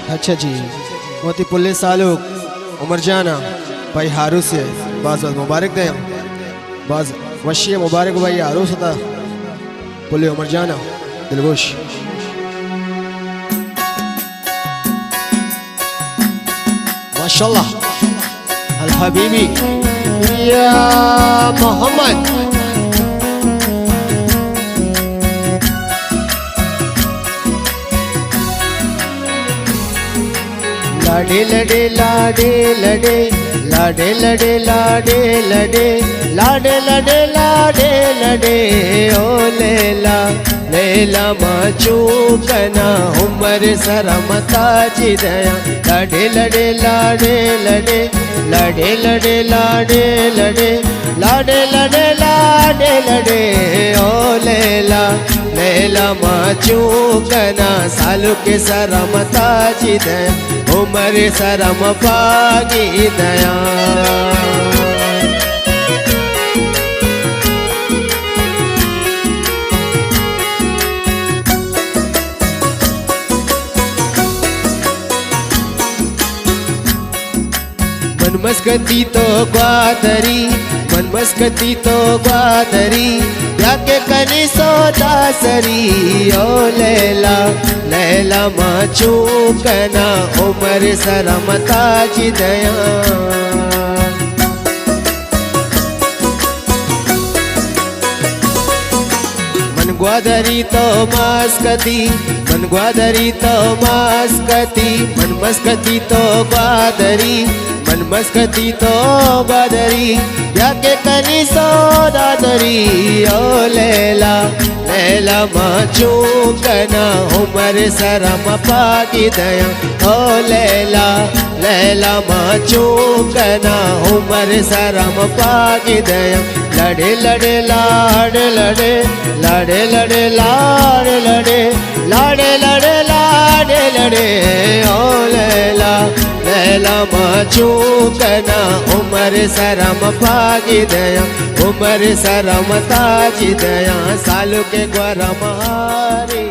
अच्छा जी, मोती पुलिस तालुक उमर जाना भाई हारूस है बाज मुबारक दे बाज वशी मुबारक भाई हारूस होता पुलिस उमर जाना दिलगोश माशाल्लाह अल हबीबी या मोहम्मद लाडे लडे लाडे लडे लाडे लडे लाडे लडे लाडे लडे लाडे लडे ओ लैला लैला माचूकना उमर सरमता जिदया लाडे लडे लाडे लडे लाडे लडे लाडे लडे लाडे लडे लाडे लडे ओ लैला लैला माचूकना सालू के सरमता जिदया उमर सरम पागी दया मन मस्कती तो ग्वादरी मन मस्कती तो ग्वादरी याके कनी सोदा सरी ओ लैला लैला माचूकना उमर सरमता जिदया मन ग्वादरी तो मस्कती मन ग्वादरी तो मस्कती मन मस्कती तो ग्वादरी मन मस्कती तो ग्वादरी याके कनी सोदादरी ओ लैला लैला माचूकना उमर सरम पागी दया ओ लैला लैला माचूकना उमर सरम पागी दया लड़े लड़े लाड लड़े लड़े लड़े लाड लड़े लाडे लड़े लाडे लड़े ओ लैला लैला माचूकना उमर सरम पागी दया उमर सरम ताजी दया सालू के ग्वारा मारी